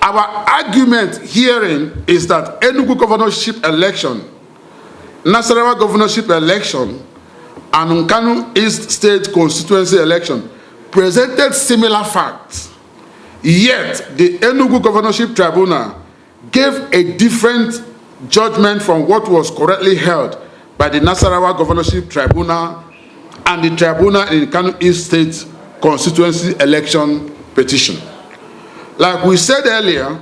Our argument herein is that Enugu governorship election, Nasarawa governorship election, and Nkanu East State constituency election presented similar facts. Yet, the Enugu Governorship Tribunal gave a different judgment from what was correctly held by the Nasarawa Governorship Tribunal and the Tribunal in Nkanu East State constituency election petition. Like we said earlier,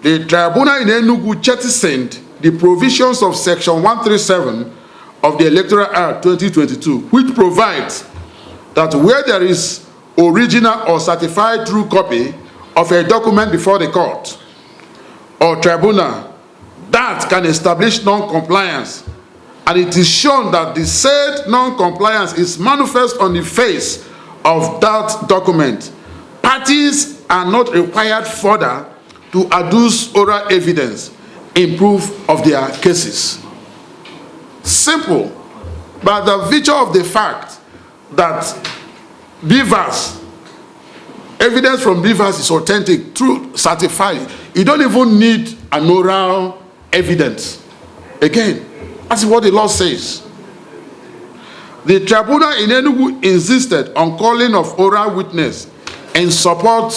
the Tribunal in Enugu jettisoned the provisions of Section 137 of the Electoral Act 2022, which provides that where there is original or certified true copy of a document before the court or tribunal that can establish non-compliance, and it is shown that the said non-compliance is manifest on the face of that document, parties are not required further to adduce oral evidence in proof of their cases. Simple, but the virtue of the fact that beavers, evidence from beavers is authentic, true, certified, you don't even need an oral evidence. Again, that's what the law says. The tribunal in Enugu insisted on calling of oral witness in support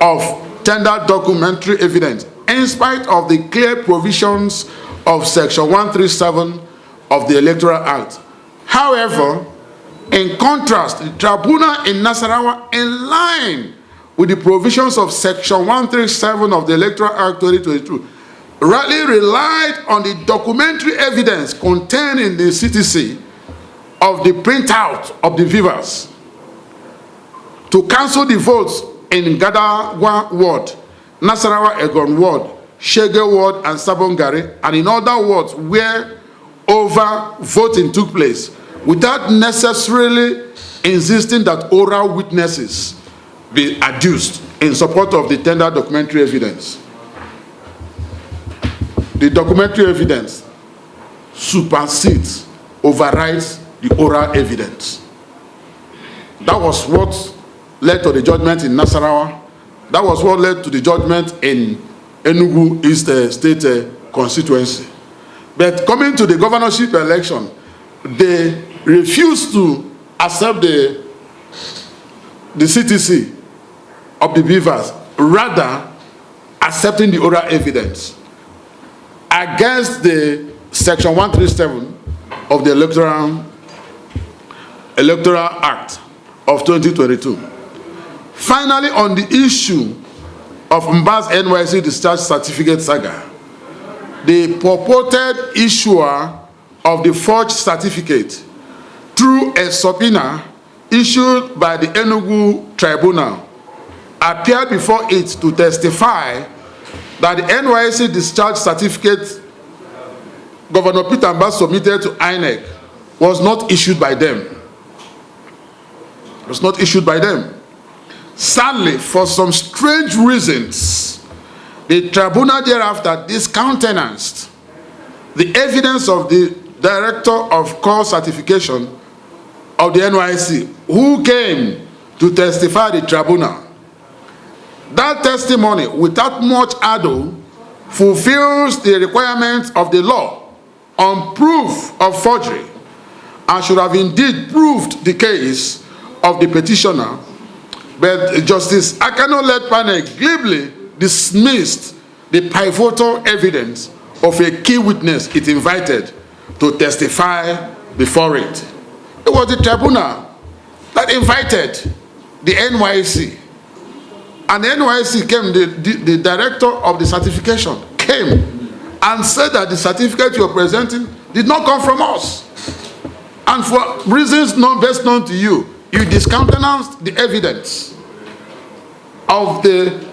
of tender documentary evidence, in spite of the clear provisions of Section 137 of the Electoral Act. However, in contrast, the tribunal in Nasarawa, in line with the provisions of Section 137 of the Electoral Act 2022, rightly relied on the documentary evidence contained in the CTC of the printout of the viewers to cancel the votes in Gadawa Ward, Nasarawa Egon Ward, Shege Ward, and Sabongari, and in other wards where over voting took place, without necessarily insisting that oral witnesses be adduced in support of the tender documentary evidence. The documentary evidence supersedes, overrides the oral evidence. That was what led to the judgment in Nasarawa. That was what led to the judgment in Enugu East State constituency. But coming to the governorship election, they refused to accept the CTC of the beavers, rather accepting the oral evidence against the Section 137 of the Electoral Act of 2022. Finally, on the issue of Mba's NYC discharge certificate saga, the purported issuer of the forged certificate, through a subpoena issued by the Enugu Tribunal, appeared before it to testify that the NYC discharge certificate Governor Peter Mba submitted to INEC was not issued by them. It was not issued by them. Sadly, for some strange reasons, the tribunal thereafter discountenanced the evidence of the Director of Core Certification of the NYC, who came to testify at the tribunal. That testimony, without much ado, fulfills the requirements of the law on proof of forgery, and should have indeed proved the case of the petitioner. But Justice Akano-led panel glibly dismissed the pivotal evidence of a key witness it invited to testify before it. It was the tribunal that invited the NYC. And the NYC came, the director of the certification came and said that the certificate you are presenting did not come from us. And for reasons best known to you, you discountenanced the evidence of the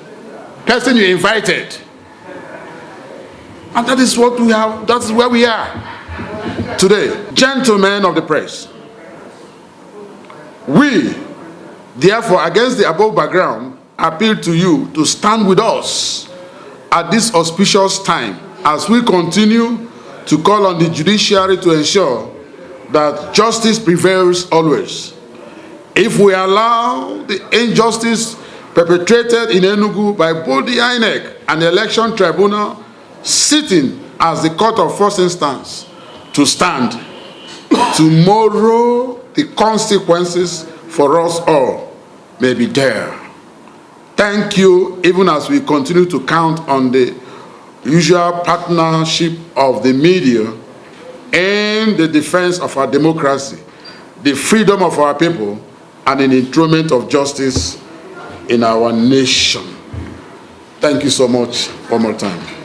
person you invited. And that is what we have, that is where we are today. Gentlemen of the press, we, therefore, against the above background, appeal to you to stand with us at this auspicious time as we continue to call on the judiciary to ensure that justice prevails always. If we allow the injustice perpetrated in Enugu by both the INEC and the Election Tribunal, sitting as the court of first instance, to stand. Tomorrow, the consequences for us all may be there. Thank you, even as we continue to count on the usual partnership of the media in the defense of our democracy, the freedom of our people, and an enthronement of justice in our nation. Thank you so much one more time.